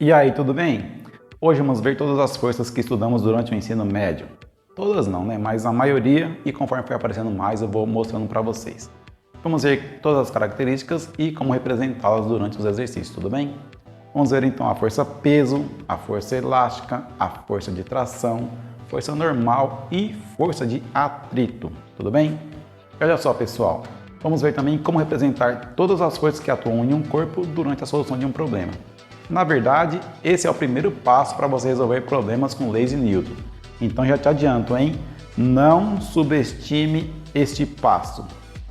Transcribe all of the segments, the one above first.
E aí, tudo bem? Hoje vamos ver todas as forças que estudamos durante o ensino médio. Todas não, né? Mas a maioria, e conforme for aparecendo mais, eu vou mostrando para vocês. Vamos ver todas as características e como representá-las durante os exercícios, tudo bem? Vamos ver então a força peso, a força elástica, a força de tração, força normal e força de atrito, tudo bem? Olha só, pessoal, vamos ver também como representar todas as forças que atuam em um corpo durante a solução de um problema. Na verdade, esse é o primeiro passo para você resolver problemas com leis de Newton. Então já te adianto, hein? Não subestime este passo.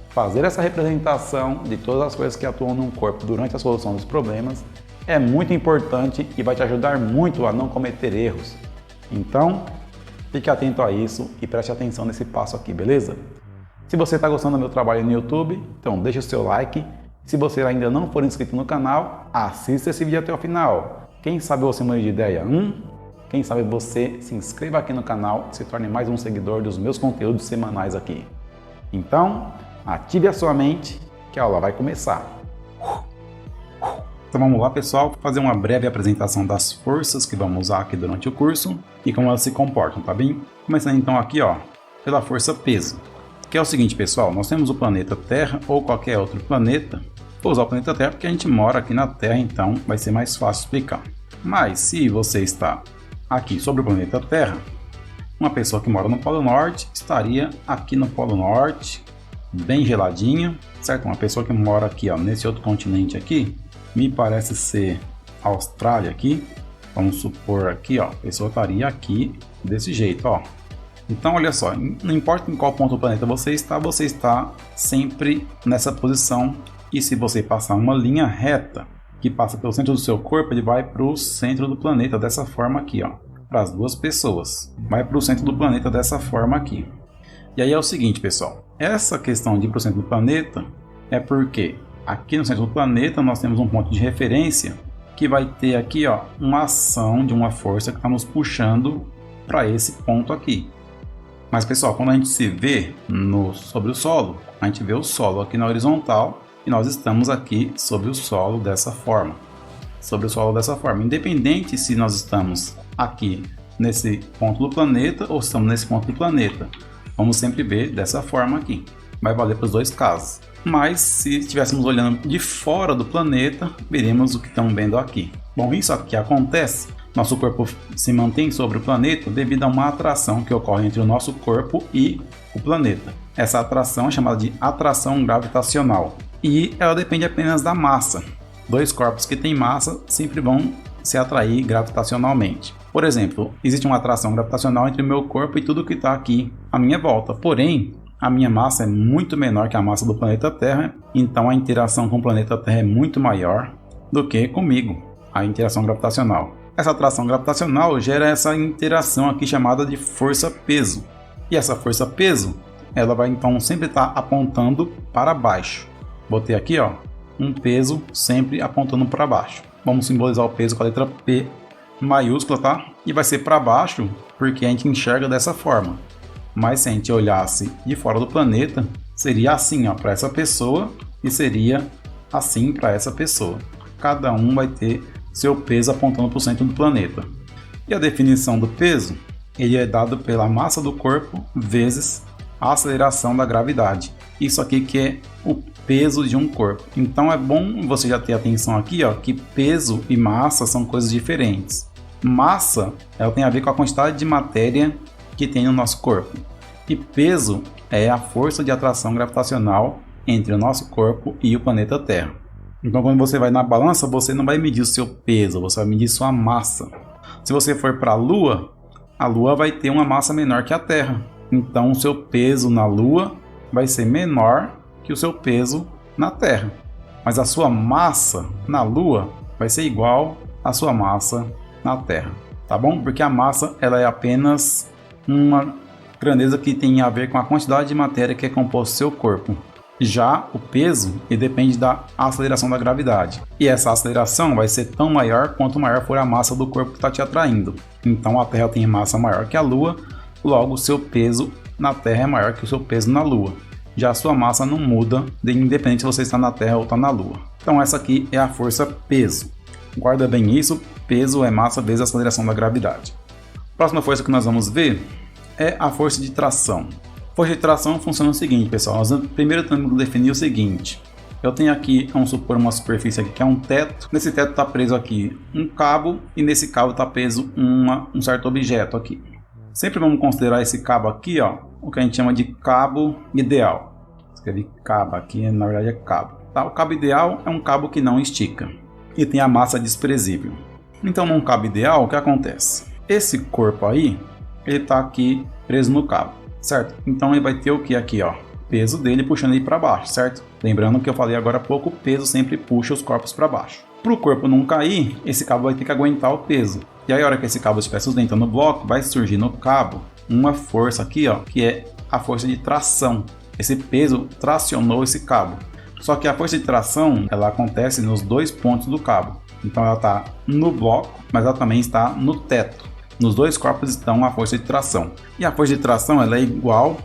Fazer essa representação de todas as forças que atuam num corpo durante a solução dos problemas é muito importante e vai te ajudar muito a não cometer erros. Então, fique atento a isso e preste atenção nesse passo aqui, beleza? Se você está gostando do meu trabalho no YouTube, então deixa o seu like. Se você ainda não for inscrito no canal, assista esse vídeo até o final. Quem sabe você mude de ideia? Quem sabe você se inscreva aqui no canal e se torne mais um seguidor dos meus conteúdos semanais aqui. Então, ative a sua mente que a aula vai começar. Então vamos lá, pessoal, fazer uma breve apresentação das forças que vamos usar aqui durante o curso e como elas se comportam, tá bem? Começando então aqui, pela força peso. Que é o seguinte, pessoal, nós temos o planeta Terra ou qualquer outro planeta. Vou usar o planeta Terra porque a gente mora aqui na Terra, então vai ser mais fácil explicar. Mas se você está aqui sobre o planeta Terra, uma pessoa que mora no Polo Norte estaria aqui no Polo Norte, bem geladinha, certo? Uma pessoa que mora aqui, nesse outro continente aqui, me parece ser Austrália aqui. Vamos supor aqui, a pessoa estaria aqui desse jeito, Então, olha só, não importa em qual ponto do planeta você está sempre nessa posição. E se você passar uma linha reta que passa pelo centro do seu corpo, ele vai para o centro do planeta dessa forma aqui, para as duas pessoas. Vai para o centro do planeta dessa forma aqui. E aí é o seguinte, pessoal, essa questão de ir para o centro do planeta é porque aqui no centro do planeta nós temos um ponto de referência que vai ter aqui, uma ação de uma força que está nos puxando para esse ponto aqui. Mas, pessoal, quando a gente se vê sobre o solo, a gente vê o solo aqui na horizontal e nós estamos aqui sobre o solo dessa forma. Sobre o solo dessa forma. Independente se nós estamos aqui nesse ponto do planeta ou estamos nesse ponto do planeta. Vamos sempre ver dessa forma aqui. Vai valer para os dois casos. Mas se estivéssemos olhando de fora do planeta, veremos o que estamos vendo aqui. Bom, isso aqui acontece. Nosso corpo se mantém sobre o planeta devido a uma atração que ocorre entre o nosso corpo e o planeta. Essa atração é chamada de atração gravitacional e ela depende apenas da massa. Dois corpos que têm massa sempre vão se atrair gravitacionalmente. Por exemplo, existe uma atração gravitacional entre o meu corpo e tudo que está aqui à minha volta. Porém, a minha massa é muito menor que a massa do planeta Terra, então a interação com o planeta Terra é muito maior do que comigo, a interação gravitacional. Essa atração gravitacional gera essa interação aqui chamada de força-peso. E essa força-peso, ela vai então sempre estar apontando para baixo. Botei aqui, um peso sempre apontando para baixo. Vamos simbolizar o peso com a letra P maiúscula, tá? E vai ser para baixo porque a gente enxerga dessa forma. Mas se a gente olhasse de fora do planeta, seria assim, para essa pessoa e seria assim para essa pessoa. Cada um vai ter seu peso apontando para o centro do planeta. E a definição do peso, ele é dado pela massa do corpo vezes a aceleração da gravidade. Isso aqui que é o peso de um corpo. Então é bom você já ter atenção aqui, que peso e massa são coisas diferentes. Massa, ela tem a ver com a quantidade de matéria que tem no nosso corpo. E peso é a força de atração gravitacional entre o nosso corpo e o planeta Terra. Então, quando você vai na balança, você não vai medir o seu peso, você vai medir sua massa. Se você for para a Lua vai ter uma massa menor que a Terra. Então, o seu peso na Lua vai ser menor que o seu peso na Terra. Mas a sua massa na Lua vai ser igual à sua massa na Terra. Tá bom? Porque a massa ela é apenas uma grandeza que tem a ver com a quantidade de matéria que é composto seu corpo. Já o peso ele depende da aceleração da gravidade. E essa aceleração vai ser tão maior quanto maior for a massa do corpo que está te atraindo. Então a Terra tem massa maior que a Lua, logo o seu peso na Terra é maior que o seu peso na Lua. Já a sua massa não muda, independente se você está na Terra ou está na Lua. Então essa aqui é a força peso. Guarda bem isso, peso é massa vezes a aceleração da gravidade. A próxima força que nós vamos ver é a força de tração. A força de tração funciona o seguinte, pessoal. Nós primeiro temos que definir o seguinte. Eu tenho aqui, vamos supor, uma superfície aqui que é um teto. Nesse teto está preso aqui um cabo e nesse cabo está preso um certo objeto aqui. Sempre vamos considerar esse cabo aqui, ó, o que a gente chama de cabo ideal. Escrevi cabo aqui, na verdade é cabo. Tá? O cabo ideal é um cabo que não estica e tem a massa desprezível. Então, num cabo ideal, o que acontece? Esse corpo aí, ele está aqui preso no cabo, certo? Então, ele vai ter o que aqui, ó? Peso dele puxando ele para baixo, certo? Lembrando que eu falei agora há pouco, o peso sempre puxa os corpos para baixo. Para o corpo não cair, esse cabo vai ter que aguentar o peso. E aí, a hora que esse cabo estiver sustentando o bloco, vai surgir no cabo uma força aqui, ó, que é a força de tração. Esse peso tracionou esse cabo. Só que a força de tração, ela acontece nos dois pontos do cabo. Então ela está no bloco, mas ela também está no teto. Nos dois corpos estão a força de tração. E a força de tração ela é igual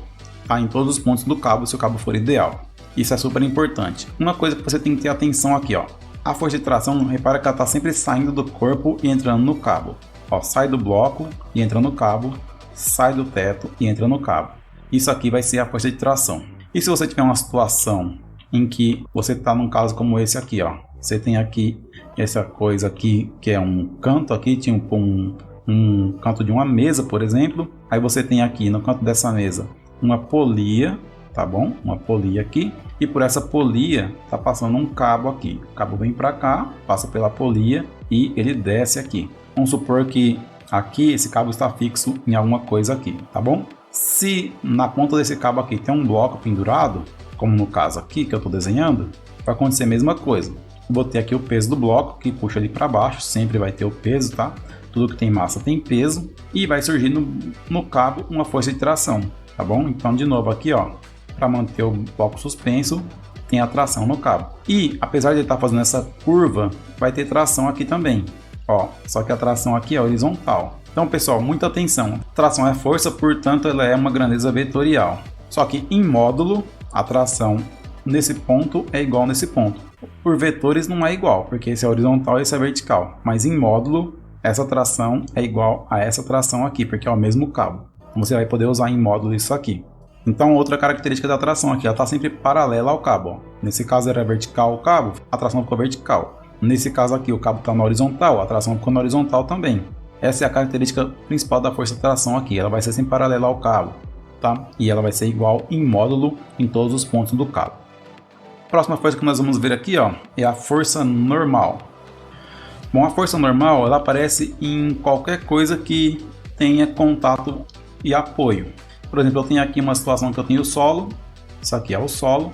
em todos os pontos do cabo, se o cabo for ideal. Isso é super importante. Uma coisa que você tem que ter atenção aqui, ó. A força de tração, repara que ela está sempre saindo do corpo e entrando no cabo. Ó, sai do bloco e entra no cabo, sai do teto e entra no cabo. Isso aqui vai ser a força de tração. E se você tiver uma situação em que você está num caso como esse aqui, ó. Você tem aqui essa coisa aqui que é um canto aqui, tinha um canto de uma mesa, por exemplo. Aí você tem aqui no canto dessa mesa uma polia, tá bom? Uma polia aqui. E por essa polia tá passando um cabo aqui. O cabo vem para cá, passa pela polia e ele desce aqui. Vamos supor que aqui esse cabo está fixo em alguma coisa aqui, tá bom? Se na ponta desse cabo aqui tem um bloco pendurado, como no caso aqui que eu estou desenhando, vai acontecer a mesma coisa. Botei aqui o peso do bloco que puxa ali para baixo, sempre vai ter o peso, tá? Tudo que tem massa tem peso e vai surgir no cabo uma força de tração, tá bom? Então de novo aqui, ó, para manter o bloco suspenso, tem a tração no cabo. E apesar de ele estar fazendo essa curva, vai ter tração aqui também, ó. Só que a tração aqui é horizontal. Então pessoal, muita atenção. Tração é força, portanto ela é uma grandeza vetorial. Só que em módulo, a tração nesse ponto é igual nesse ponto. Por vetores não é igual, porque esse é horizontal e esse é vertical. Mas em módulo, essa tração é igual a essa tração aqui, porque é o mesmo cabo. Então você vai poder usar em módulo isso aqui. Então outra característica da tração aqui, ela está sempre paralela ao cabo. Ó. Nesse caso era vertical o cabo, a tração ficou vertical. Nesse caso aqui o cabo está na horizontal, a tração ficou na horizontal também. Essa é a característica principal da força de tração aqui, ela vai ser sempre paralela ao cabo. Tá? E ela vai ser igual em módulo em todos os pontos do cabo. A próxima força que nós vamos ver aqui, ó, é a força normal. Bom, a força normal ela aparece em qualquer coisa que tenha contato e apoio. Por exemplo, eu tenho aqui uma situação que eu tenho o solo, isso aqui é o solo.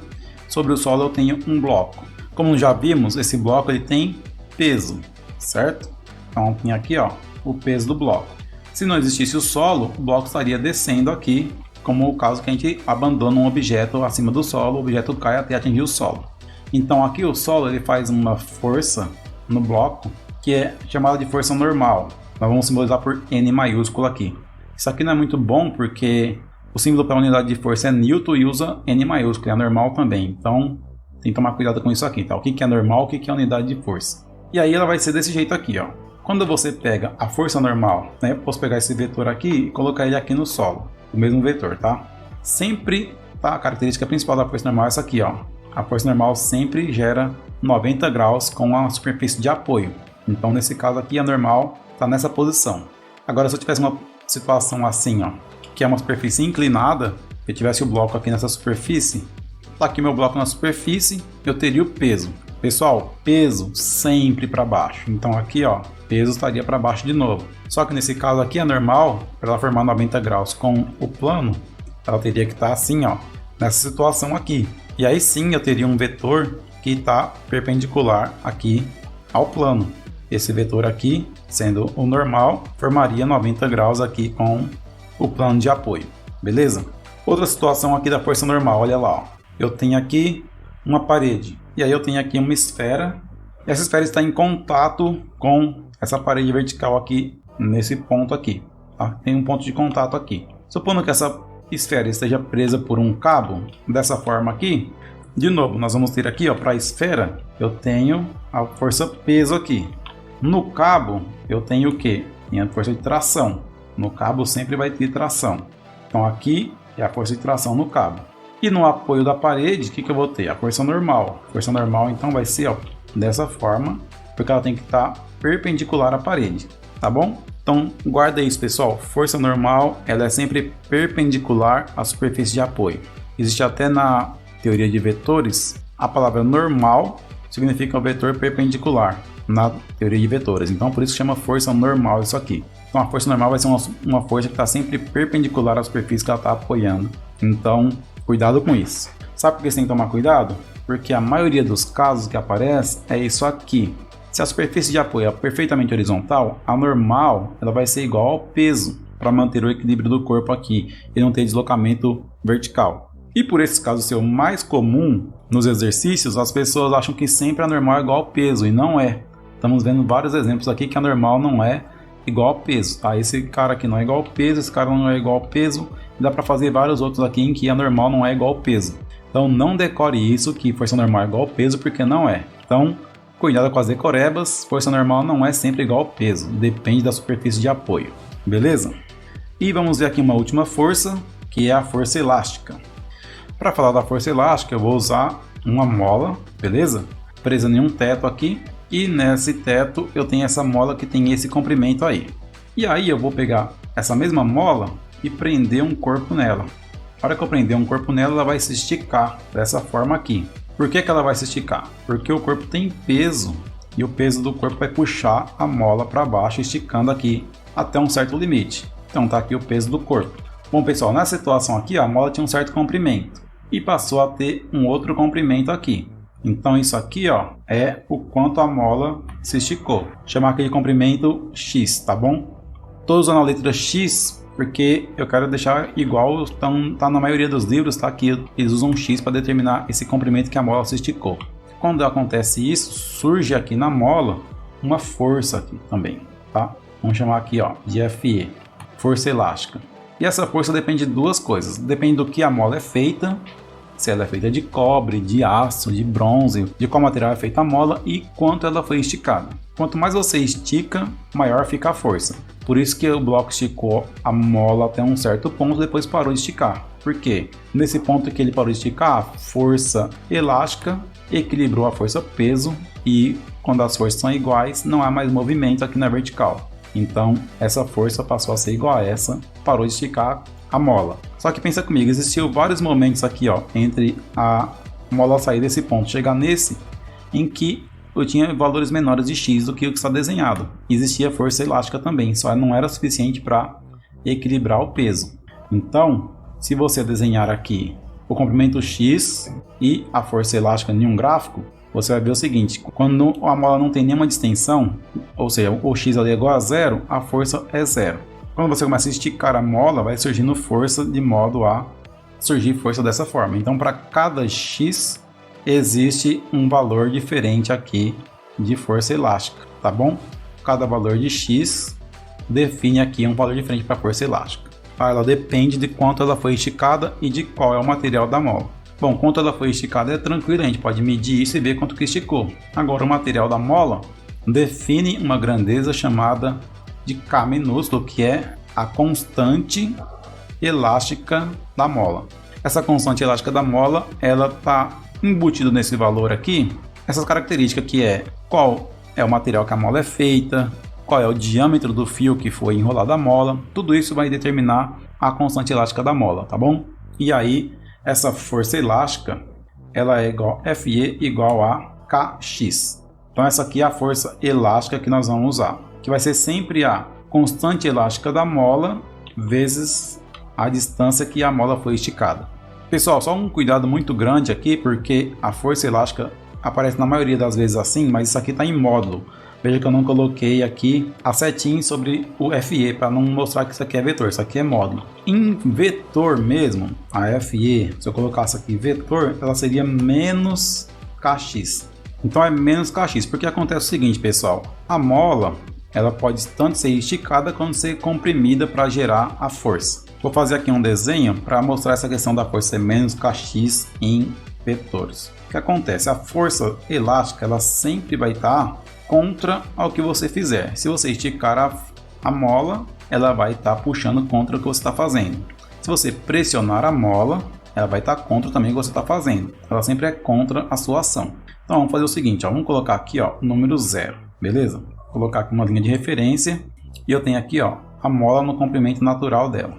Sobre o solo eu tenho um bloco. Como já vimos, esse bloco ele tem peso, certo? Então tem aqui, ó, o peso do bloco. Se não existisse o solo, o bloco estaria descendo aqui, como o caso que a gente abandona um objeto acima do solo, o objeto cai até atingir o solo. Então aqui o solo ele faz uma força no bloco que é chamada de força normal. Nós vamos simbolizar por N maiúsculo aqui. Isso aqui não é muito bom porque o símbolo para a unidade de força é Newton e usa N maiúsculo, é normal também. Então tem que tomar cuidado com isso aqui, tá? O que é normal, o que é unidade de força. E aí ela vai ser desse jeito aqui, ó. Quando você pega a força normal, né? Eu posso pegar esse vetor aqui e colocar ele aqui no solo. O mesmo vetor, tá? Sempre, tá? A característica principal da força normal é essa aqui, ó. A força normal sempre gera 90 graus com a superfície de apoio. Então, nesse caso aqui, a normal tá nessa posição. Agora, se eu tivesse uma situação assim, ó, que é uma superfície inclinada, eu tivesse o bloco aqui nessa superfície, tá aqui meu bloco na superfície, eu teria o peso. Pessoal, peso sempre para baixo. Então, aqui, ó, peso estaria para baixo de novo. Só que nesse caso aqui é normal, para ela formar 90 graus com o plano, ela teria que estar assim, ó, nessa situação aqui. E aí sim eu teria um vetor que está perpendicular aqui ao plano. Esse vetor aqui, sendo o normal, formaria 90 graus aqui com o plano de apoio, beleza? Outra situação aqui da força normal, olha lá, ó. Eu tenho aqui uma parede, e aí eu tenho aqui uma esfera, e essa esfera está em contato com essa parede vertical aqui, nesse ponto aqui, tá? Tem um ponto de contato aqui. Supondo que essa esfera esteja presa por um cabo, dessa forma aqui, de novo, nós vamos ter aqui, ó, para a esfera, eu tenho a força peso aqui. No cabo, eu tenho o que? Tenho a força de tração. No cabo sempre vai ter tração. Então aqui é a força de tração no cabo. E no apoio da parede, o que eu vou ter? A força normal. A força normal então vai ser, ó, dessa forma, porque ela tem que estar perpendicular à parede, tá bom? Então guarda isso, pessoal. Força normal, ela é sempre perpendicular à superfície de apoio. Existe até na teoria de vetores, a palavra normal significa um vetor perpendicular na teoria de vetores. Então por isso que chama força normal isso aqui. Então a força normal vai ser uma força que está sempre perpendicular à superfície que ela está apoiando. Então cuidado com isso. Sabe por que você tem que tomar cuidado? Porque a maioria dos casos que aparece é isso aqui. Se a superfície de apoio é perfeitamente horizontal, a normal ela vai ser igual ao peso para manter o equilíbrio do corpo aqui e não ter deslocamento vertical. E por esse caso ser o mais comum nos exercícios, as pessoas acham que sempre a normal é igual ao peso, e não é. Estamos vendo vários exemplos aqui que a normal não é igual ao peso. Tá? Esse cara aqui não é igual ao peso, esse cara não é igual ao peso. E dá para fazer vários outros aqui em que a normal não é igual ao peso. Então não decore isso, que força normal é igual ao peso, porque não é. Então cuidado com as decorebas, força normal não é sempre igual ao peso, depende da superfície de apoio. Beleza? E vamos ver aqui uma última força, que é a força elástica. Para falar da força elástica, eu vou usar uma mola, beleza? Presa em um teto aqui, e nesse teto eu tenho essa mola que tem esse comprimento aí. E aí eu vou pegar essa mesma mola e prender um corpo nela. Na hora que eu prender um corpo nela, ela vai se esticar dessa forma aqui. Por que ela vai se esticar? Porque o corpo tem peso, e o peso do corpo vai puxar a mola para baixo, esticando aqui até um certo limite. Então tá aqui o peso do corpo. Bom pessoal, nessa situação aqui a mola tinha um certo comprimento e passou a ter um outro comprimento aqui. Então isso aqui, ó, é o quanto a mola se esticou. Chamar aquele comprimento X, tá bom? Estou usando a letra X porque eu quero deixar igual, então tá na maioria dos livros, tá aqui, eles usam X para determinar esse comprimento que a mola se esticou. Quando acontece isso, surge aqui na mola uma força aqui também, tá? Vamos chamar aqui, ó, de FE, força elástica. E essa força depende de duas coisas, depende do que a mola é feita, se ela é feita de cobre, de aço, de bronze, de qual material é feita a mola e quanto ela foi esticada. Quanto mais você estica, maior fica a força. Por isso que o bloco esticou a mola até um certo ponto, depois parou de esticar. Por quê? Nesse ponto que ele parou de esticar, a força elástica equilibrou a força peso e quando as forças são iguais, não há mais movimento aqui na vertical. Então essa força passou a ser igual a essa, parou de esticar a mola. Só que pensa comigo, existiu vários momentos aqui, ó, entre a mola sair desse ponto, chegar nesse, em que eu tinha valores menores de X do que o que está desenhado. Existia força elástica também, só não era suficiente para equilibrar o peso. Então, se você desenhar aqui o comprimento X e a força elástica em um gráfico, você vai ver o seguinte, quando a mola não tem nenhuma distensão, ou seja, o X ali é igual a zero, a força é zero. Quando você começa a esticar a mola, vai surgindo força de modo a surgir força dessa forma. Então, para cada X, existe um valor diferente aqui de força elástica, tá bom? Cada valor de X define aqui um valor diferente para a força elástica. Ela depende de quanto ela foi esticada e de qual é o material da mola. Bom, quanto ela foi esticada é tranquilo, a gente pode medir isso e ver quanto que esticou. Agora, o material da mola define uma grandeza chamada de K minúsculo, que é a constante elástica da mola. Essa constante elástica da mola, ela está embutida nesse valor aqui, essas características que é qual é o material que a mola é feita, qual é o diâmetro do fio que foi enrolado a mola, tudo isso vai determinar a constante elástica da mola, tá bom? E aí, essa força elástica, ela é igual FE igual a KX. Então essa aqui é a força elástica que nós vamos usar, que vai ser sempre a constante elástica da mola vezes a distância que a mola foi esticada. Pessoal, só um cuidado muito grande aqui, porque a força elástica aparece na maioria das vezes assim, mas isso aqui está em módulo. Veja que eu não coloquei aqui a setinha sobre o FE, para não mostrar que isso aqui é vetor, isso aqui é módulo. Em vetor mesmo, a FE, se eu colocasse aqui vetor, ela seria menos KX. Então é menos KX, porque acontece o seguinte, pessoal, a mola, ela pode tanto ser esticada quanto ser comprimida para gerar a força. Vou fazer aqui um desenho para mostrar essa questão da força ser menos KX em vetores. O que acontece? A força elástica ela sempre vai estar contra ao que você fizer. Se você esticar a mola, ela vai estar puxando contra o que você está fazendo. Se você pressionar a mola, ela vai estar contra também o que você está fazendo. Ela sempre é contra a sua ação. Então vamos fazer o seguinte, ó, vamos colocar aqui ó, o número 0, beleza? Vou colocar aqui uma linha de referência e eu tenho aqui ó, a mola no comprimento natural dela.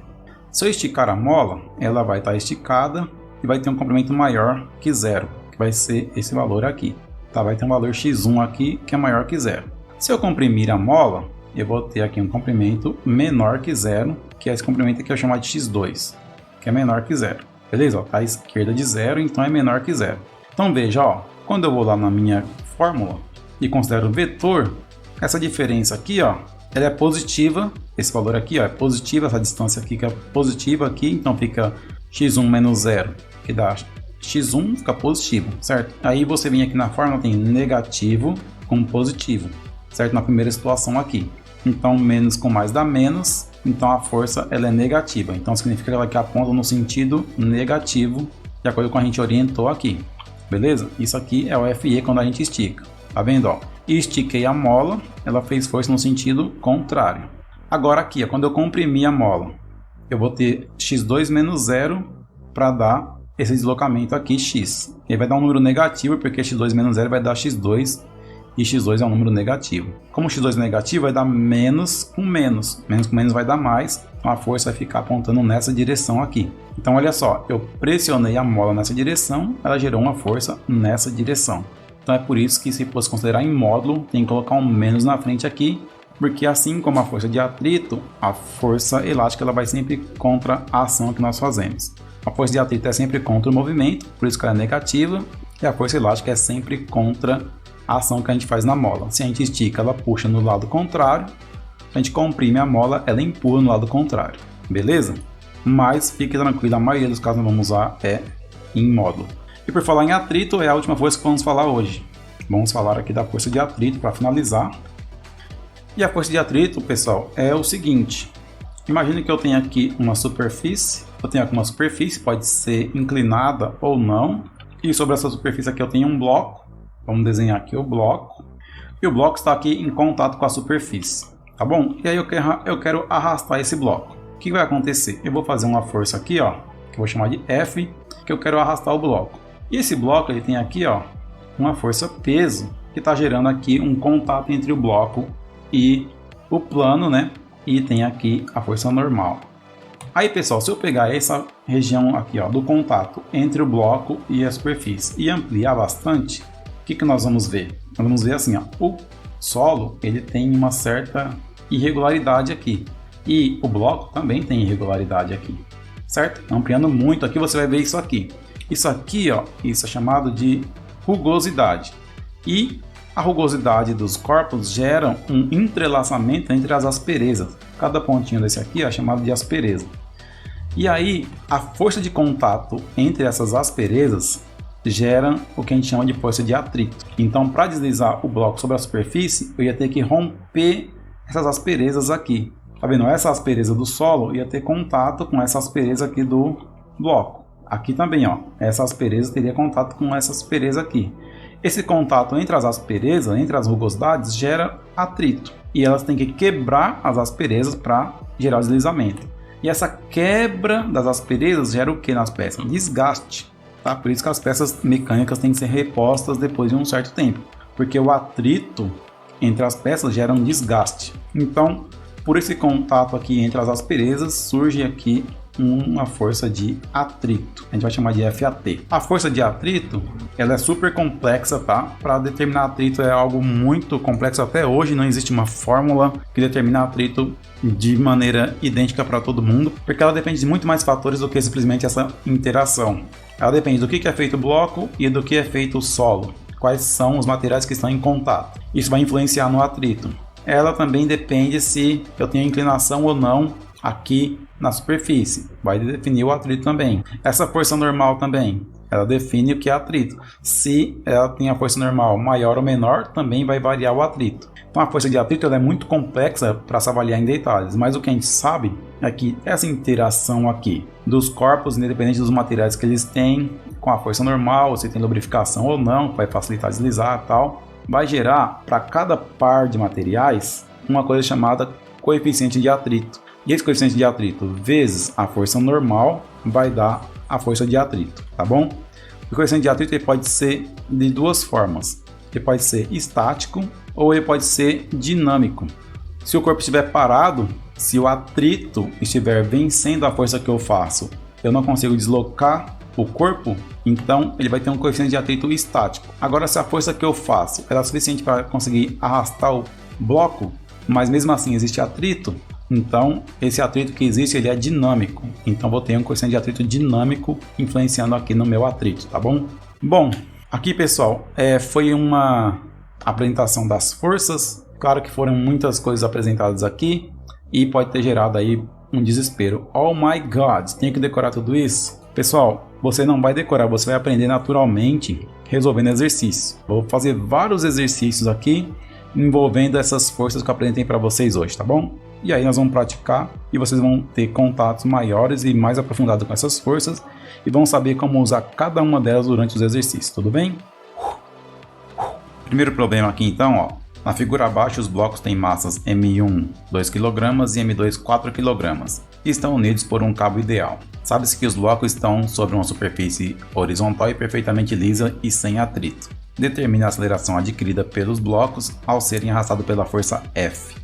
Se eu esticar a mola, ela vai estar esticada e vai ter um comprimento maior que 0, que vai ser esse valor aqui. Tá? Vai ter um valor x1 aqui que é maior que 0. Se eu comprimir a mola, eu vou ter aqui um comprimento menor que 0, que é esse comprimento aqui eu chamo de x2, que é menor que 0. Beleza? Está à esquerda de 0, então é menor que 0. Então veja, ó, quando eu vou lá na minha fórmula e considero vetor, essa diferença aqui, ó, ela é positiva, esse valor aqui ó, é positivo, essa distância aqui que é positiva aqui, então fica x1 menos 0, que dá x1, fica positivo, certo? Aí você vem aqui na fórmula, tem negativo com positivo, certo? Na primeira situação aqui. Então menos com mais dá menos, então a força ela é negativa, então significa que ela aqui aponta no sentido negativo, de acordo com a gente orientou aqui, beleza? Isso aqui é o FE quando a gente estica, tá vendo, ó? Estiquei a mola, ela fez força no sentido contrário. Agora aqui, ó, quando eu comprimir a mola, eu vou ter x2 menos 0 para dar esse deslocamento aqui, x. E vai dar um número negativo, porque x2 menos 0 vai dar x2, e x2 é um número negativo. Como x2 é negativo, vai dar menos com menos. Menos com menos vai dar mais, então a força vai ficar apontando nessa direção aqui. Então olha só, eu pressionei a mola nessa direção, ela gerou uma força nessa direção. Então é por isso que, se fosse considerar em módulo, tem que colocar um menos na frente aqui, porque assim como a força de atrito, a força elástica ela vai sempre contra a ação que nós fazemos. A força de atrito é sempre contra o movimento, por isso que ela é negativa, e a força elástica é sempre contra a ação que a gente faz na mola. Se a gente estica, ela puxa no lado contrário, se a gente comprime a mola, ela empurra no lado contrário, beleza? Mas fique tranquilo, a maioria dos casos nós vamos usar é em módulo. E por falar em atrito, é a última força que vamos falar hoje. Vamos falar aqui da força de atrito para finalizar. E a força de atrito, pessoal, é o seguinte. Imagine que eu tenho aqui uma superfície. Eu tenho aqui uma superfície, pode ser inclinada ou não. E sobre essa superfície aqui eu tenho um bloco. Vamos desenhar aqui o bloco. E o bloco está aqui em contato com a superfície. Tá bom? E aí eu quero arrastar esse bloco. O que vai acontecer? Eu vou fazer uma força aqui, ó, que eu vou chamar de F, que eu quero arrastar o bloco. E esse bloco ele tem aqui ó, uma força peso, que está gerando aqui um contato entre o bloco e o plano, né? E tem aqui a força normal. Aí pessoal, se eu pegar essa região aqui ó, do contato entre o bloco e a superfície e ampliar bastante, o que nós vamos ver? Nós vamos ver assim, ó, o solo ele tem uma certa irregularidade aqui. E o bloco também tem irregularidade aqui, certo? Ampliando muito aqui você vai ver isso aqui. Isso aqui, ó, isso é chamado de rugosidade. E a rugosidade dos corpos gera um entrelaçamento entre as asperezas. Cada pontinho desse aqui é chamado de aspereza. E aí, a força de contato entre essas asperezas gera o que a gente chama de força de atrito. Então, para deslizar o bloco sobre a superfície, eu ia ter que romper essas asperezas aqui. Tá vendo? Essa aspereza do solo ia ter contato com essa aspereza aqui do bloco. Aqui também, ó, essa aspereza teria contato com essa aspereza aqui. Esse contato entre as asperezas, entre as rugosidades, gera atrito. E elas têm que quebrar as asperezas para gerar o deslizamento. E essa quebra das asperezas gera o que nas peças? Desgaste. Tá? Por isso que as peças mecânicas têm que ser repostas depois de um certo tempo. Porque o atrito entre as peças gera um desgaste. Então, por esse contato aqui entre as asperezas, surge aqui uma força de atrito. A gente vai chamar de FAT. A força de atrito, ela é super complexa, tá? Para determinar atrito é algo muito complexo. Até hoje não existe uma fórmula que determina atrito de maneira idêntica para todo mundo, porque ela depende de muito mais fatores do que simplesmente essa interação. Ela depende do que é feito o bloco e do que é feito o solo. Quais são os materiais que estão em contato. Isso vai influenciar no atrito. Ela também depende se eu tenho inclinação ou não aqui na superfície, vai definir o atrito também. Essa força normal também, ela define o que é atrito. Se ela tem a força normal maior ou menor, também vai variar o atrito. Então a força de atrito ela é muito complexa para se avaliar em detalhes, mas o que a gente sabe é que essa interação aqui dos corpos, independente dos materiais que eles têm, com a força normal, se tem lubrificação ou não, vai facilitar deslizar e tal, vai gerar para cada par de materiais uma coisa chamada coeficiente de atrito. E esse coeficiente de atrito vezes a força normal vai dar a força de atrito, tá bom? O coeficiente de atrito ele pode ser de duas formas. Ele pode ser estático ou ele pode ser dinâmico. Se o corpo estiver parado, se o atrito estiver vencendo a força que eu faço, eu não consigo deslocar o corpo, então ele vai ter um coeficiente de atrito estático. Agora, se a força que eu faço é suficiente para conseguir arrastar o bloco, mas mesmo assim existe atrito, então esse atrito que existe ele é dinâmico. Então vou ter um coeficiente de atrito dinâmico influenciando aqui no meu atrito, tá bom? Bom, aqui pessoal, foi uma apresentação das forças. Claro que foram muitas coisas apresentadas aqui e pode ter gerado aí um desespero. Oh my God, tenho que decorar tudo isso? Pessoal, você não vai decorar, você vai aprender naturalmente resolvendo exercícios. Vou fazer vários exercícios aqui envolvendo essas forças que eu apresentei para vocês hoje, tá bom? E aí nós vamos praticar e vocês vão ter contatos maiores e mais aprofundados com essas forças e vão saber como usar cada uma delas durante os exercícios, tudo bem? Primeiro problema aqui então, ó. Na figura abaixo, os blocos têm massas M1 2 kg e M2 4 kg e estão unidos por um cabo ideal. Sabe-se que os blocos estão sobre uma superfície horizontal e perfeitamente lisa e sem atrito. Determine a aceleração adquirida pelos blocos ao serem arrastados pela força F.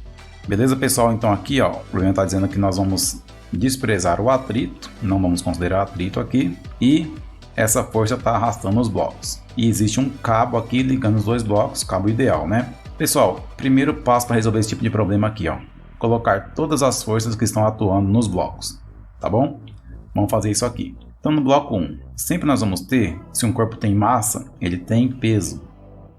Beleza, pessoal? Então aqui, ó, o problema está dizendo que nós vamos desprezar o atrito, não vamos considerar atrito aqui, e essa força está arrastando os blocos. E existe um cabo aqui ligando os dois blocos, cabo ideal, né? Pessoal, primeiro passo para resolver esse tipo de problema aqui, ó, colocar todas as forças que estão atuando nos blocos, tá bom? Vamos fazer isso aqui. Então no bloco 1, sempre nós vamos ter, se um corpo tem massa, ele tem peso.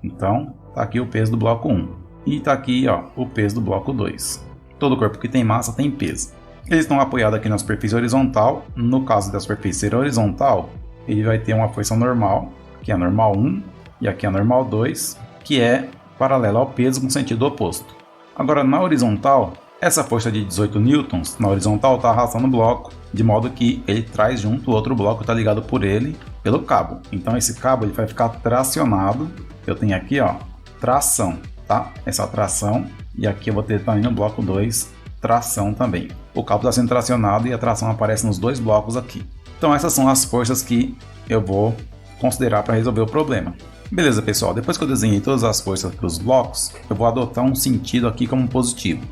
Então, tá aqui o peso do bloco 1. E tá aqui, ó, o peso do bloco 2. Todo corpo que tem massa tem peso. Eles estão apoiados aqui na superfície horizontal. No caso da superfície ser horizontal, ele vai ter uma força normal, que é a normal 1, e aqui a normal 2, que é paralela ao peso com sentido oposto. Agora na horizontal, essa força de 18 newtons na horizontal está arrastando o bloco, de modo que ele traz junto o outro bloco que está ligado por ele pelo cabo. Então esse cabo ele vai ficar tracionado. Eu tenho aqui, ó, tração, tá? Essa tração, e aqui eu vou ter também no bloco 2 tração também. O cabo está sendo tracionado e a tração aparece nos dois blocos aqui. Então essas são as forças que eu vou considerar para resolver o problema. Beleza, pessoal, depois que eu desenhei todas as forças para os blocos, eu vou adotar um sentido aqui como positivo.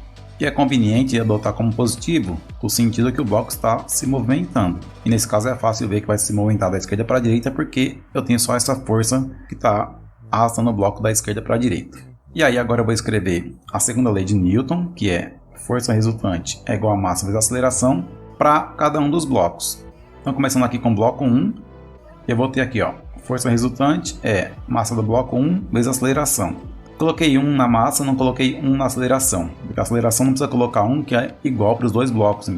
E é conveniente adotar como positivo o sentido que o bloco está se movimentando. E nesse caso é fácil ver que vai se movimentar da esquerda para a direita porque eu tenho só essa força que está arrastando o bloco da esquerda para a direita. E aí agora eu vou escrever a segunda lei de Newton, que é força resultante é igual a massa vezes aceleração, para cada um dos blocos. Então começando aqui com o bloco 1, eu vou ter aqui, ó, força resultante é massa do bloco 1 vezes aceleração. Coloquei 1 na massa, não coloquei 1 na aceleração, porque a aceleração não precisa colocar 1 que é igual para os dois blocos,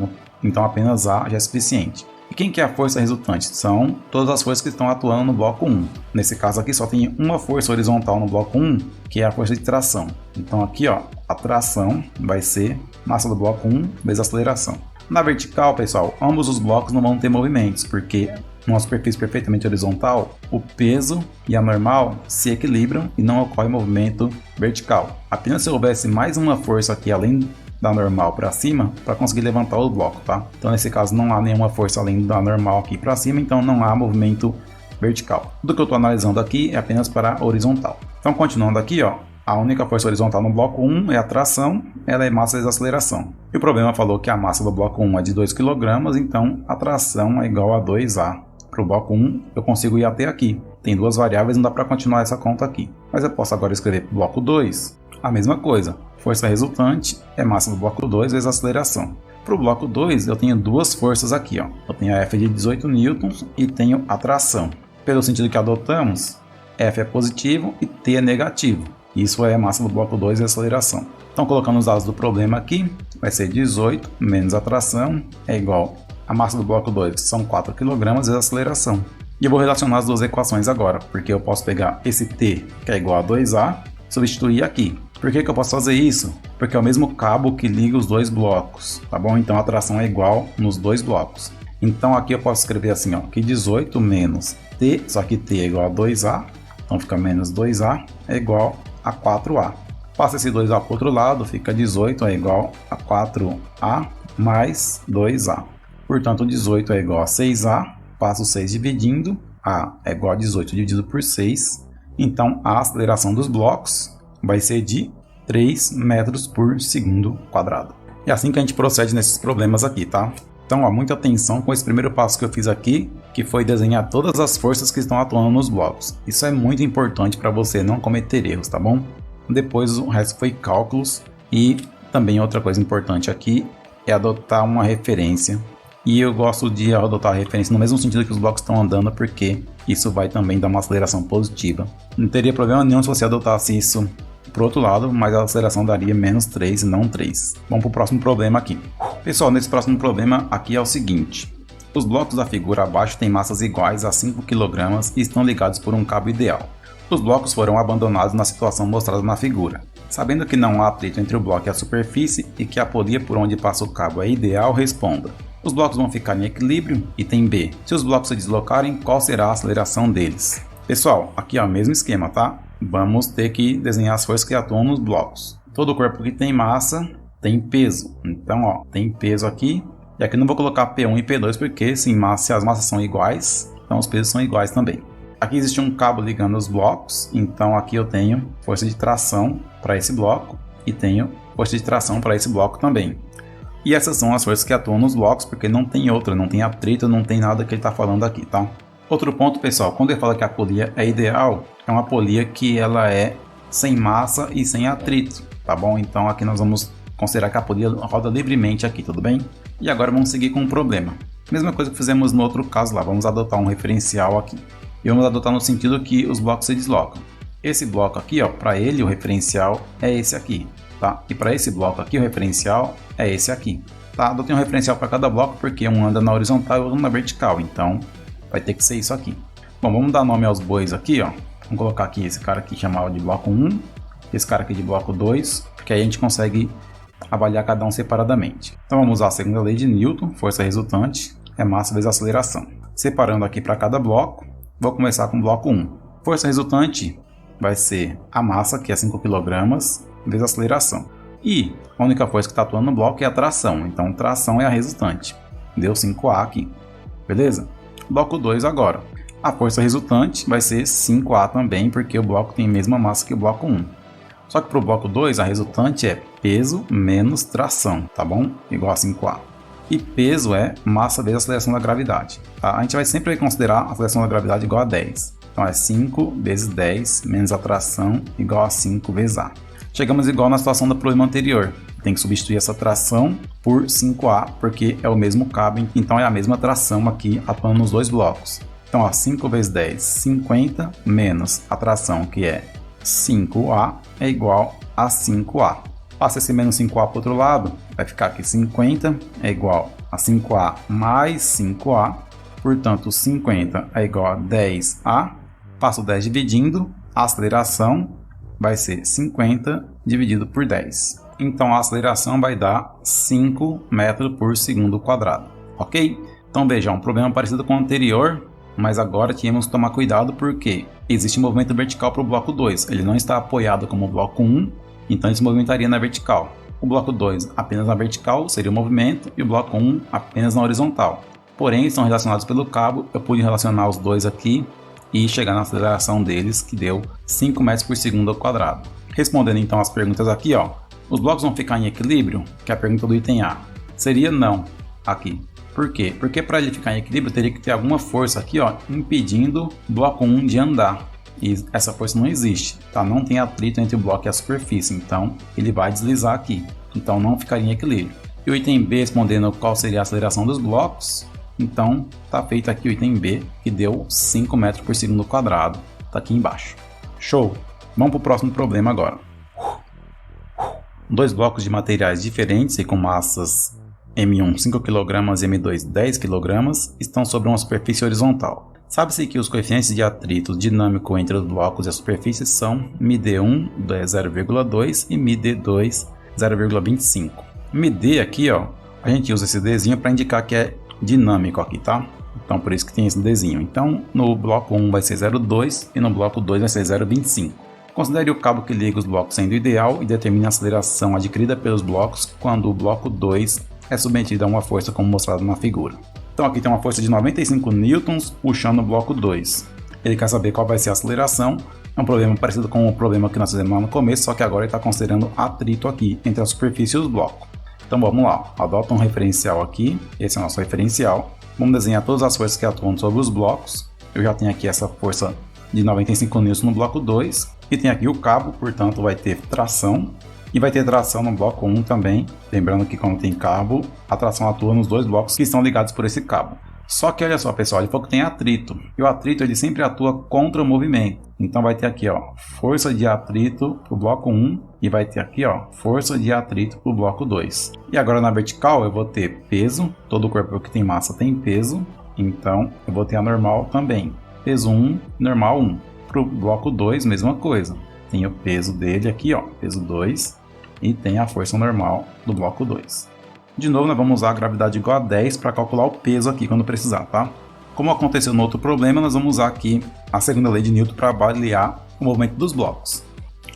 então apenas A já é suficiente. E quem que é a força resultante? São todas as forças que estão atuando no bloco 1. Nesse caso aqui só tem uma força horizontal no bloco 1, que é a força de tração. Então aqui, ó, a tração vai ser massa do bloco 1 vezes aceleração. Na vertical, pessoal, ambos os blocos não vão ter movimentos, porque numa superfície perfeitamente horizontal, o peso e a normal se equilibram e não ocorre movimento vertical. Apenas se houvesse mais uma força aqui além da normal para cima, para conseguir levantar o bloco, tá? Então nesse caso não há nenhuma força além da normal aqui para cima, então não há movimento vertical. Tudo que eu estou analisando aqui é apenas para a horizontal. Então continuando aqui, ó, a única força horizontal no bloco 1 é a tração, ela é massa vezes aceleração. E o problema falou que a massa do bloco 1 é de 2 kg, então a tração é igual a 2A. Para o bloco 1 eu consigo ir até aqui. Tem duas variáveis, não dá para continuar essa conta aqui. Mas eu posso agora escrever para o bloco 2 a mesma coisa. Força resultante é massa do bloco 2 vezes aceleração. Para o bloco 2 eu tenho duas forças aqui, ó. Eu tenho a F de 18 newtons e tenho a tração. Pelo sentido que adotamos, F é positivo e T é negativo. Isso é a massa do bloco 2 vezes aceleração. Então colocando os dados do problema aqui, vai ser 18 menos a tração é igual a massa do bloco 2, que são 4 kg vezes a aceleração. E eu vou relacionar as duas equações agora, porque eu posso pegar esse T, que é igual a 2A, substituir aqui. Por que eu posso fazer isso? Porque é o mesmo cabo que liga os dois blocos, tá bom? Então a tração é igual nos dois blocos. Então aqui eu posso escrever assim, ó, que 18 menos T, só que T é igual a 2A, então fica menos 2A, é igual a 4A. Passa esse 2A para o outro lado, fica 18 é igual a 4A mais 2A. Portanto, 18 é igual a 6A, passa o 6 dividindo, A é igual a 18 dividido por 6. Então, a aceleração dos blocos vai ser de 3 metros por segundo quadrado. É assim que a gente procede nesses problemas aqui, tá? Então, ó, muita atenção com esse primeiro passo que eu fiz aqui, que foi desenhar todas as forças que estão atuando nos blocos. Isso é muito importante para você não cometer erros, tá bom? Depois o resto foi cálculos e também outra coisa importante aqui é adotar uma referência. E eu gosto de adotar a referência no mesmo sentido que os blocos estão andando, porque isso vai também dar uma aceleração positiva. Não teria problema nenhum se você adotasse isso pro outro lado, mas a aceleração daria menos 3 e não 3. Vamos pro próximo problema aqui. Pessoal, nesse próximo problema aqui é o seguinte. Os blocos da figura abaixo têm massas iguais a 5 kg e estão ligados por um cabo ideal. Os blocos foram abandonados na situação mostrada na figura. Sabendo que não há atrito entre o bloco e a superfície e que a polia por onde passa o cabo é ideal, responda. Os blocos vão ficar em equilíbrio? Item B. Se os blocos se deslocarem, qual será a aceleração deles? Pessoal, aqui é o mesmo esquema, tá? Vamos ter que desenhar as forças que atuam nos blocos. Todo corpo que tem massa tem peso. Então, ó, tem peso aqui. E aqui não vou colocar P1 e P2 porque se as massas são iguais, então os pesos são iguais também. Aqui existe um cabo ligando os blocos, então aqui eu tenho força de tração para esse bloco e tenho força de tração para esse bloco também. E essas são as forças que atuam nos blocos, porque não tem outra, não tem atrito, não tem nada que ele está falando aqui, tá? Outro ponto, pessoal, quando ele fala que a polia é ideal, é uma polia que ela é sem massa e sem atrito, tá bom? Então aqui nós vamos considerar que a polia roda livremente aqui, tudo bem? E agora vamos seguir com o problema. Mesma coisa que fizemos no outro caso lá, vamos adotar um referencial aqui. E vamos adotar no sentido que os blocos se deslocam. Esse bloco aqui, ó, para ele o referencial é esse aqui, tá? E para esse bloco aqui o referencial é esse aqui, tá? Adotei um referencial para cada bloco porque um anda na horizontal e o outro na vertical, então vai ter que ser isso aqui. Bom, vamos dar nome aos bois aqui, ó. Vamos colocar aqui esse cara aqui chamado de bloco 1, esse cara aqui de bloco 2, porque aí a gente consegue avaliar cada um separadamente. Então vamos usar a segunda lei de Newton, força resultante é massa vezes aceleração. Separando aqui para cada bloco, vou começar com o bloco 1. Força resultante vai ser a massa, que é 5 kg, vezes a aceleração. E a única força que está atuando no bloco é a tração, então tração é a resultante. Deu 5A aqui, beleza? Bloco 2 agora. A força resultante vai ser 5A também, porque o bloco tem a mesma massa que o bloco 1. Só que para o bloco 2, a resultante é peso menos tração, tá bom? Igual a 5A. E peso é massa vezes a aceleração da gravidade. Tá? A gente vai sempre considerar a aceleração da gravidade igual a 10. Então é 5 vezes 10 menos a tração igual a 5 vezes A. Chegamos igual na situação do problema anterior. Tem que substituir essa tração por 5A, porque é o mesmo cabo, então é a mesma tração aqui atuando nos dois blocos. Então, ó, 5 vezes 10, 50, menos a tração, que é 5A, é igual a 5A. Passa esse menos 5A para o outro lado, vai ficar aqui 50 é igual a 5A mais 5A, portanto 50 é igual a 10A, passo 10 dividindo, a aceleração vai ser 50 dividido por 10. Então a aceleração vai dar 5 metros por segundo quadrado, ok? Então veja, um problema parecido com o anterior, mas agora tínhamos que tomar cuidado porque existe movimento vertical para o bloco 2, ele não está apoiado como o bloco 1, então ele se movimentaria na vertical. O bloco 2 apenas na vertical seria o movimento e o bloco 1 apenas na horizontal. Porém, estão relacionados pelo cabo, eu pude relacionar os dois aqui e chegar na aceleração deles, que deu 5 metros por segundo ao quadrado. Respondendo então as perguntas aqui, ó, os blocos vão ficar em equilíbrio, que é a pergunta do item A. Seria não aqui. Por quê? Porque para ele ficar em equilíbrio teria que ter alguma força aqui, ó, impedindo o bloco 1 de andar. E essa força não existe, tá? Não tem atrito entre o bloco e a superfície, então ele vai deslizar aqui. Então não ficaria em equilíbrio. E o item B respondendo qual seria a aceleração dos blocos, então tá feito aqui o item B, que deu 5 metros por segundo quadrado, tá aqui embaixo. Show! Vamos para o próximo problema agora. Dois blocos de materiais diferentes e com massas M1 5 kg e M2 10 kg estão sobre uma superfície horizontal. Sabe-se que os coeficientes de atrito dinâmico entre os blocos e a superfície são μd1 0,2 e μd2 0,25. μd aqui, ó, a gente usa esse Dzinho para indicar que é dinâmico aqui, tá? Então por isso que tem esse Dzinho. Então no bloco 1 vai ser 0,2 e no bloco 2 vai ser 0,25. Considere o cabo que liga os blocos sendo ideal e determine a aceleração adquirida pelos blocos quando o bloco 2 é submetido a uma força como mostrado na figura. Então aqui tem uma força de 95 newtons puxando o bloco 2. Ele quer saber qual vai ser a aceleração. É um problema parecido com o problema que nós fizemos lá no começo, só que agora ele está considerando atrito aqui entre a superfície e os blocos. Então vamos lá, adota um referencial aqui, esse é o nosso referencial. Vamos desenhar todas as forças que atuam sobre os blocos. Eu já tenho aqui essa força de 95 newtons no bloco 2. E tem aqui o cabo, portanto vai ter tração. E vai ter tração no bloco 1 também. Lembrando que quando tem cabo, a tração atua nos dois blocos que estão ligados por esse cabo. Só que olha só pessoal, ele falou que tem atrito. E o atrito ele sempre atua contra o movimento. Então vai ter aqui ó, força de atrito para o bloco 1. E vai ter aqui ó, força de atrito para o bloco 2. E agora na vertical eu vou ter peso. Todo corpo que tem massa tem peso. Então eu vou ter a normal também. Peso 1, normal 1. Para o bloco 2, mesma coisa. Tem o peso dele aqui, ó, peso 2. E tem a força normal do bloco 2. De novo, nós vamos usar a gravidade igual a 10 para calcular o peso aqui quando precisar, tá? Como aconteceu no outro problema, nós vamos usar aqui a segunda lei de Newton para avaliar o movimento dos blocos.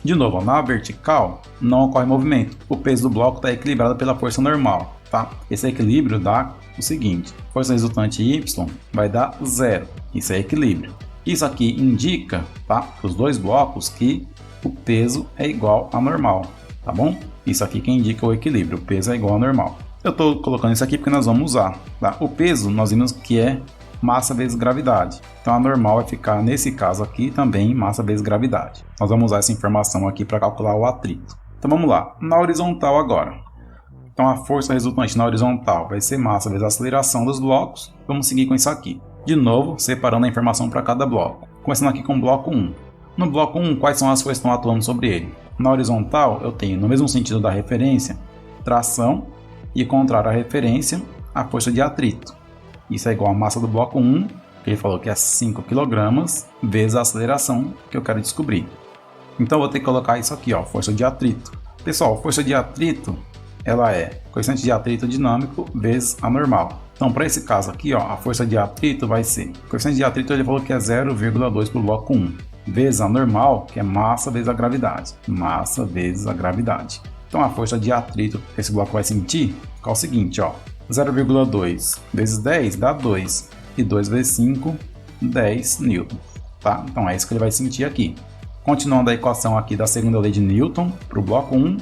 De novo, na vertical não ocorre movimento. O peso do bloco está equilibrado pela força normal, tá? Esse equilíbrio dá o seguinte: força resultante Y vai dar 0. Isso é equilíbrio. Isso aqui indica, tá, para os dois blocos que o peso é igual a normal, tá bom? Isso aqui que indica o equilíbrio, o peso é igual a normal. Eu estou colocando isso aqui porque nós vamos usar, tá? O peso nós vimos que é massa vezes gravidade. Então a normal vai ficar, nesse caso aqui, também massa vezes gravidade. Nós vamos usar essa informação aqui para calcular o atrito. Então vamos lá, na horizontal agora. Então a força resultante na horizontal vai ser massa vezes a aceleração dos blocos. Vamos seguir com isso aqui. De novo, separando a informação para cada bloco. Começando aqui com o bloco 1. No bloco 1, quais são as forças que estão atuando sobre ele? Na horizontal, eu tenho, no mesmo sentido da referência, tração e contrário à referência, a força de atrito. Isso é igual a massa do bloco 1, que ele falou que é 5 kg, vezes a aceleração que eu quero descobrir. Então eu vou ter que colocar isso aqui, ó, força de atrito. Pessoal, força de atrito, ela é coeficiente de atrito dinâmico vezes a normal. Então, para esse caso aqui, ó, a força de atrito vai ser... O coeficiente de atrito ele falou que é 0,2 para o bloco 1. Vezes a normal, que é massa vezes a gravidade. Massa vezes a gravidade. Então, a força de atrito que esse bloco vai sentir é o seguinte, ó. 0,2 vezes 10 dá 2. E 2 vezes 5, 10 newton. Tá? Então, é isso que ele vai sentir aqui. Continuando a equação aqui da segunda lei de Newton para o bloco 1.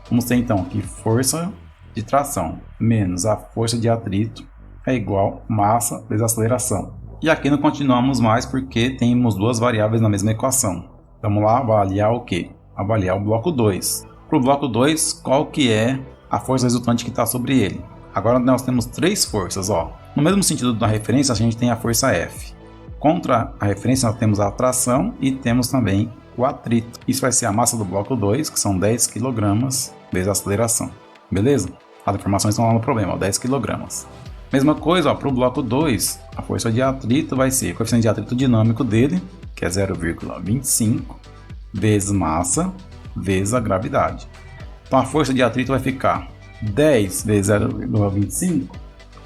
Vamos ter então que força de tração menos a força de atrito é igual massa vezes aceleração. E aqui não continuamos mais porque temos duas variáveis na mesma equação. Vamos lá avaliar o que? Avaliar o bloco 2. Para o bloco 2, qual que é a força resultante que está sobre ele? Agora nós temos três forças. Ó. No mesmo sentido da referência, a gente tem a força F. Contra a referência, nós temos a tração e temos também o atrito. Isso vai ser a massa do bloco 2, que são 10 kg, vezes a aceleração. Beleza? As informações estão lá no problema, ó, 10 kg. Mesma coisa, para o bloco 2, a força de atrito vai ser o coeficiente de atrito dinâmico dele, que é 0,25, vezes massa, vezes a gravidade. Então a força de atrito vai ficar 10 vezes 0,25,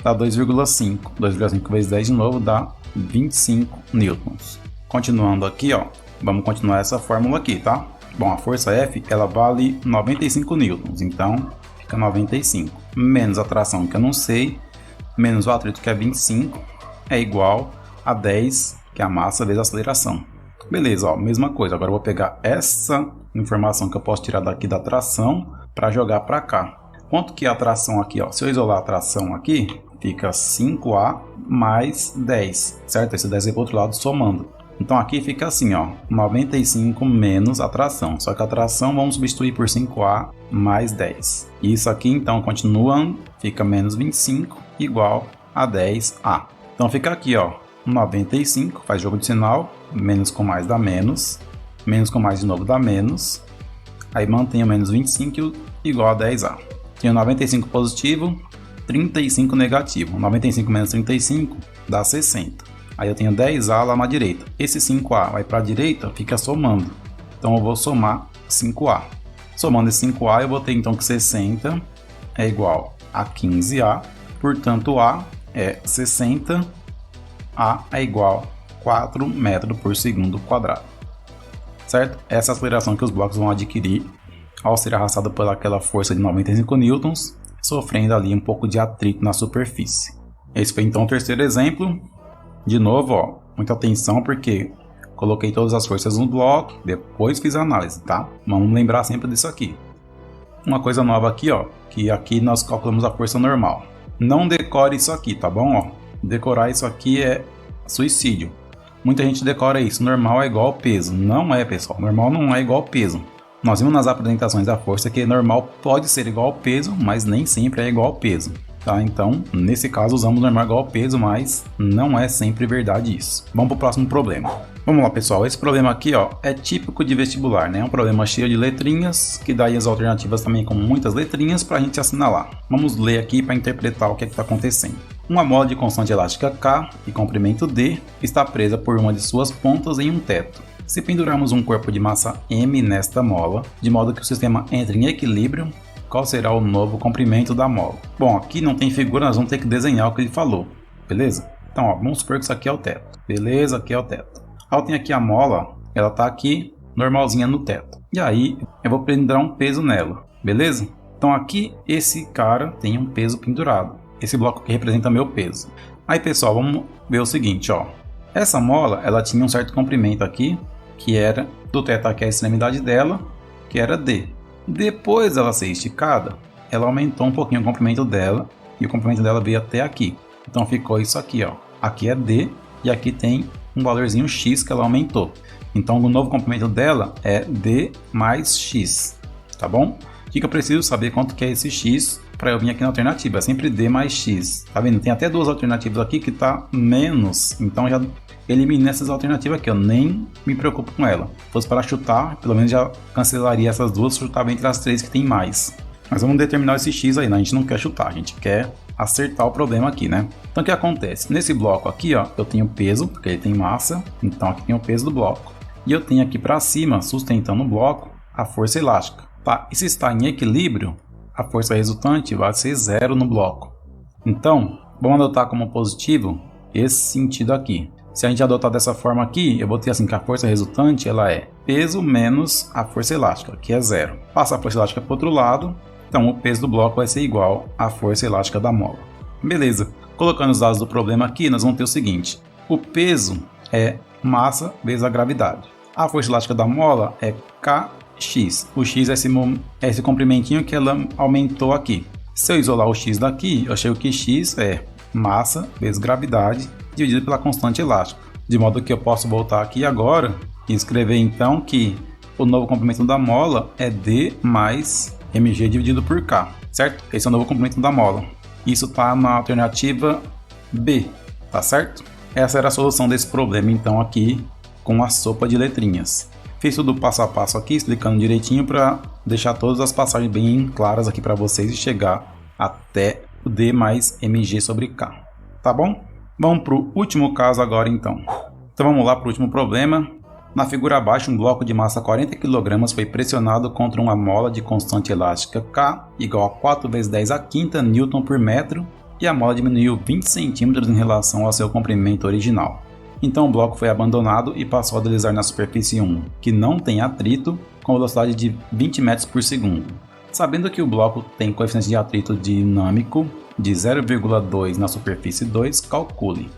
dá 2,5. 2,5 vezes 10 de novo dá 25 newtons. Continuando aqui, ó, vamos continuar essa fórmula aqui, tá? Bom, a força F, ela vale 95 newtons, então fica 95. Menos a tração, que eu não sei, menos o atrito, que é 25, é igual a 10, que é a massa vezes a aceleração. Beleza, ó, mesma coisa. Agora eu vou pegar essa informação que eu posso tirar daqui da tração para jogar para cá. Quanto que é a tração aqui? Ó? Se eu isolar a tração aqui, fica 5A mais 10, certo? Esse 10 é para o outro lado somando. Então aqui fica assim, ó, 95 menos a tração. Só que a tração vamos substituir por 5A mais 10. Isso aqui então continuando, fica menos 25 igual a 10A. Então fica aqui, ó, 95, faz jogo de sinal, menos com mais dá menos com mais de novo dá menos, aí mantenho menos 25 igual a 10A. Tenho 95 positivo, 35 negativo. 95 menos 35 dá 60. Aí eu tenho 10A lá na direita. Esse 5A vai para a direita, fica somando. Então eu vou somar 5A. Somando esse 5A, eu vou ter então que 60 é igual a 15A. Portanto, A é 60. A é igual a 4 metros por segundo quadrado. certo? Essa é a aceleração que os blocos vão adquirir ao ser arrastado por aquela força de 95 newtons, sofrendo ali um pouco de atrito na superfície. Esse foi então o terceiro exemplo. De novo, ó, muita atenção porque coloquei todas as forças no bloco, depois fiz a análise, tá? Vamos lembrar sempre disso aqui. Uma coisa nova aqui, ó, que aqui nós calculamos a força normal. Não decore isso aqui, tá bom? Ó, decorar isso aqui é suicídio. Muita gente decora isso, normal é igual ao peso. Não é, pessoal, normal não é igual ao peso. Nós vimos nas apresentações da força que normal pode ser igual ao peso, mas nem sempre é igual ao peso. Tá? Então, nesse caso, usamos normal igual ao peso, mas não é sempre verdade isso. Vamos para o próximo problema. Vamos lá, pessoal. Esse problema aqui, ó, é típico de vestibular, né? É um problema cheio de letrinhas, que daí as alternativas também com muitas letrinhas para a gente assinalar. Vamos ler aqui para interpretar o que está acontecendo. Uma mola de constante elástica K e comprimento D está presa por uma de suas pontas em um teto. Se pendurarmos um corpo de massa M nesta mola, de modo que o sistema entre em equilíbrio, qual será o novo comprimento da mola? Bom, aqui não tem figura, nós vamos ter que desenhar o que ele falou, beleza? Então, ó, vamos supor que isso aqui é o teto, beleza? Aqui é o teto. Eu tenho aqui a mola, ela está aqui normalzinha no teto. E aí, eu vou pendurar um peso nela, beleza? Então aqui, esse cara tem um peso pendurado. Esse bloco aqui representa meu peso. Aí, pessoal, vamos ver o seguinte, ó. Essa mola, ela tinha um certo comprimento aqui, que era do teto aqui a extremidade dela, que era D. Depois dela ser esticada, ela aumentou um pouquinho o comprimento dela, e o comprimento dela veio até aqui. Então ficou isso aqui, ó. Aqui é D, e aqui tem um valorzinho X que ela aumentou. Então o novo comprimento dela é D mais X, tá bom? O que eu preciso saber quanto que é esse X para eu vir aqui na alternativa? É sempre D mais X, tá vendo? Tem até duas alternativas aqui que tá menos, então já elimine essas alternativas aqui, eu nem me preocupo com ela. Se fosse para chutar, pelo menos já cancelaria essas duas, chutava entre as três que tem mais. Mas vamos determinar esse X aí, né? A gente não quer chutar, a gente quer acertar o problema aqui, né? Então o que acontece? Nesse bloco aqui, ó, eu tenho peso, porque ele tem massa, então aqui tem o peso do bloco. E eu tenho aqui para cima, sustentando o bloco, a força elástica. Tá? E se está em equilíbrio, a força resultante vai ser zero no bloco. Então, vamos adotar como positivo esse sentido aqui. Se a gente adotar dessa forma aqui, eu vou ter assim que a força resultante ela é peso menos a força elástica, que é zero. Passa a força elástica para o outro lado, então o peso do bloco vai ser igual à força elástica da mola. Beleza, colocando os dados do problema aqui, nós vamos ter o seguinte. O peso é massa vezes a gravidade. A força elástica da mola é Kx. O x é esse comprimentinho que ela aumentou aqui. Se eu isolar o x daqui, eu chego que x é massa vezes gravidade dividido pela constante elástica. De modo que eu posso voltar aqui agora e escrever então que o novo comprimento da mola é D mais mg dividido por K, certo? Esse é o novo comprimento da mola. Isso está na alternativa B, tá certo? Essa era a solução desse problema então aqui com a sopa de letrinhas. Fiz tudo passo a passo aqui, explicando direitinho para deixar todas as passagens bem claras aqui para vocês e chegar até o D mais mg sobre K, tá bom? Vamos para o último caso agora então. Então vamos lá para o último problema. Na figura abaixo, um bloco de massa 40 kg foi pressionado contra uma mola de constante elástica K igual a 4 vezes 10 a quinta Newton por metro e a mola diminuiu 20 cm em relação ao seu comprimento original. Então o bloco foi abandonado e passou a deslizar na superfície 1, que não tem atrito, com velocidade de 20 metros por segundo. Sabendo que o bloco tem coeficiente de atrito dinâmico de 0,2 na superfície 2, calcule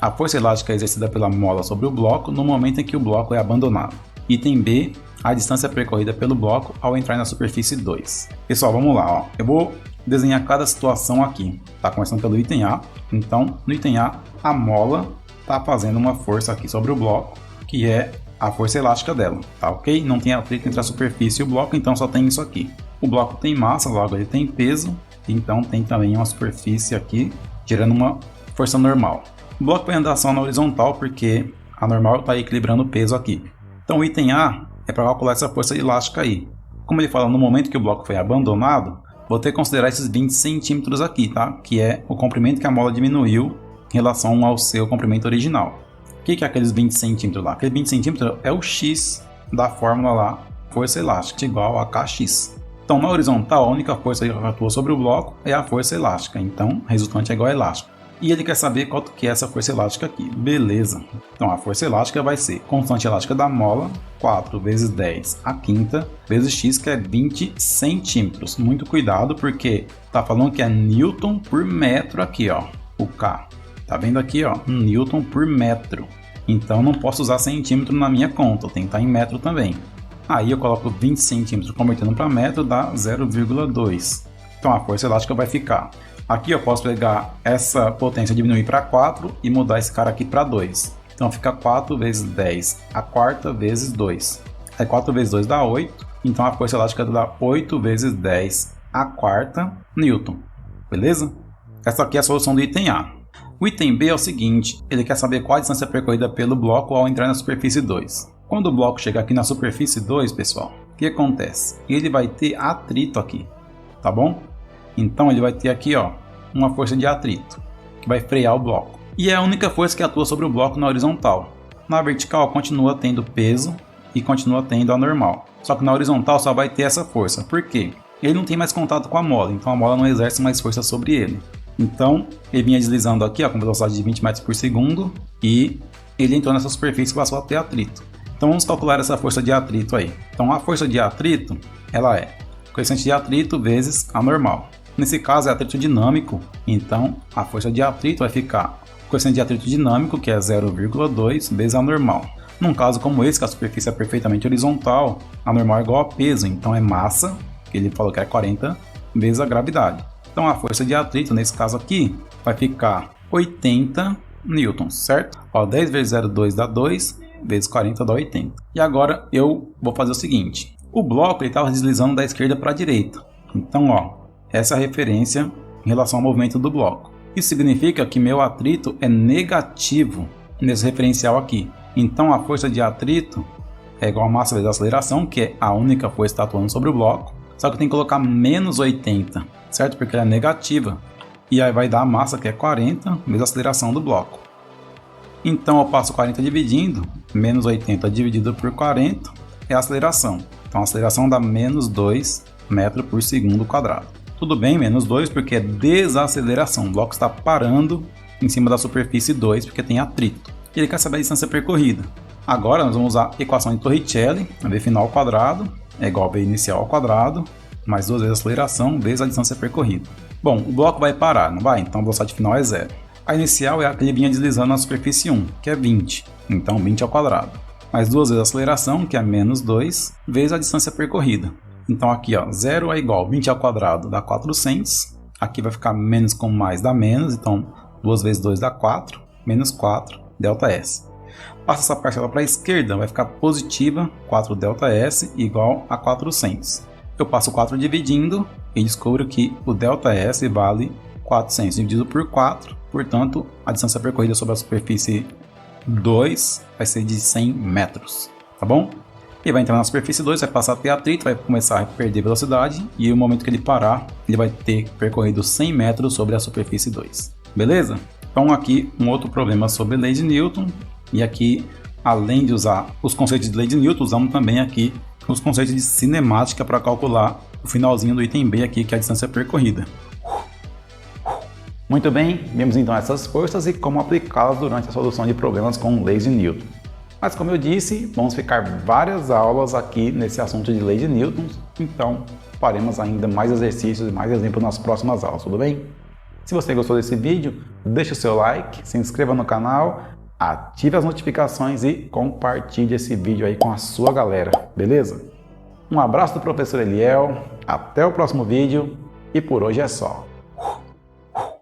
a força elástica exercida pela mola sobre o bloco no momento em que o bloco é abandonado. Item B, a distância percorrida pelo bloco ao entrar na superfície 2. Pessoal, vamos lá, ó. Eu vou desenhar cada situação aqui. Tá começando pelo item A. Então, no item A, a mola está fazendo uma força aqui sobre o bloco, que é a força elástica dela, tá ok? Não tem atrito entre a superfície e o bloco, então só tem isso aqui. O bloco tem massa, logo ele tem peso, então tem também uma superfície aqui, gerando uma força normal. O bloco vai andar só na horizontal, porque a normal está equilibrando o peso aqui. Então o item A é para calcular essa força elástica aí. Como ele fala, no momento que o bloco foi abandonado, vou ter que considerar esses 20 centímetros aqui, tá? Que é o comprimento que a mola diminuiu em relação ao seu comprimento original. O que é aqueles 20 centímetros lá? Aquele 20 centímetros é o x da fórmula lá, força elástica, igual a Kx. Então, na horizontal, a única força que atua sobre o bloco é a força elástica. Então, a resultante é igual a elástico. E ele quer saber quanto que é essa força elástica aqui. Beleza. Então a força elástica vai ser constante elástica da mola, 4 vezes 10 a quinta, vezes x, que é 20 centímetros. Muito cuidado, porque tá falando que é Newton por metro aqui, ó. O K. Tá vendo aqui, ó? Newton por metro. Então não posso usar centímetro na minha conta, tem que estar em metro também. Aí eu coloco 20 centímetros convertendo para metro, dá 0,2. Então a força elástica vai ficar. Aqui eu posso pegar essa potência, diminuir para 4 e mudar esse cara aqui para 2. Então fica 4 vezes 10 a quarta vezes 2. Aí 4 vezes 2 dá 8. Então a força elástica dá 8 vezes 10 a quarta Newton. Beleza? Essa aqui é a solução do item A. O item B é o seguinte, ele quer saber qual a distância percorrida pelo bloco ao entrar na superfície 2. Quando o bloco chegar aqui na superfície 2, pessoal, o que acontece? Ele vai ter atrito aqui, tá bom? Então ele vai ter aqui, ó, uma força de atrito, que vai frear o bloco. E é a única força que atua sobre o bloco na horizontal. Na vertical continua tendo peso e continua tendo a normal. Só que na horizontal só vai ter essa força. Por quê? Ele não tem mais contato com a mola, então a mola não exerce mais força sobre ele. Então ele vinha deslizando aqui, ó, com velocidade de 20 metros por segundo e ele entrou nessa superfície e passou a ter atrito. Então vamos calcular essa força de atrito aí. Então a força de atrito, ela é coeficiente de atrito vezes a normal. Nesse caso é atrito dinâmico, então a força de atrito vai ficar coeficiente de atrito dinâmico, que é 0,2 vezes a normal. Num caso como esse, que a superfície é perfeitamente horizontal, a normal é igual a peso, então é massa, que ele falou que é 40, vezes a gravidade. Então a força de atrito, nesse caso aqui, vai ficar 80 newtons, certo? Ó, 10 vezes 0,2 dá 2, vezes 40 dá 80. E agora eu vou fazer o seguinte, o bloco estava deslizando da esquerda para a direita. Então, ó, essa é a referência em relação ao movimento do bloco. Isso significa que meu atrito é negativo nesse referencial aqui. Então a força de atrito é igual a massa vezes a aceleração, que é a única força que está atuando sobre o bloco. Só que eu tenho que colocar menos 80, certo? Porque ela é negativa. E aí vai dar a massa, que é 40, vezes a aceleração do bloco. Então eu passo 40 dividindo, menos 80 dividido por 40 é a aceleração. Então a aceleração dá menos 2 metros por segundo quadrado. Tudo bem, menos 2 porque é desaceleração. O bloco está parando em cima da superfície 2 porque tem atrito. E ele quer saber a distância percorrida. Agora nós vamos usar a equação de Torricelli, a V final ao quadrado é igual a V inicial ao quadrado, mais 2 vezes a aceleração vezes a distância percorrida. Bom, o bloco vai parar, não vai? Então a velocidade final é 0. A inicial é a que ele vinha deslizando na superfície 1, que é 20. Então 20 ao quadrado. Mais 2 vezes a aceleração, que é menos 2, vezes a distância percorrida. Então aqui, ó, 0 é igual a 20 ao quadrado dá 400. Aqui vai ficar menos com mais dá menos, então 2 vezes 2 dá 4, menos 4, ΔS. Passa essa parcela para a esquerda, vai ficar positiva, 4 ΔS igual a 400. Eu passo 4 dividindo e descubro que o ΔS vale 400 dividido por 4, portanto a distância percorrida sobre a superfície 2 vai ser de 100 metros, tá bom? Ele vai entrar na superfície 2, vai passar a ter atrito, vai começar a perder velocidade e no momento que ele parar, ele vai ter percorrido 100 metros sobre a superfície 2. Beleza? Então aqui um outro problema sobre lei de Newton, e aqui além de usar os conceitos de lei de Newton, usamos também aqui os conceitos de cinemática para calcular o finalzinho do item B aqui, que é a distância percorrida. Muito bem, vimos então essas forças e como aplicá-las durante a solução de problemas com leis de Newton. Mas como eu disse, vamos ficar várias aulas aqui nesse assunto de lei de Newton, então faremos ainda mais exercícios e mais exemplos nas próximas aulas, tudo bem? Se você gostou desse vídeo, deixe o seu like, se inscreva no canal, ative as notificações e compartilhe esse vídeo aí com a sua galera, beleza? Um abraço do professor Eliel, até o próximo vídeo e por hoje é só.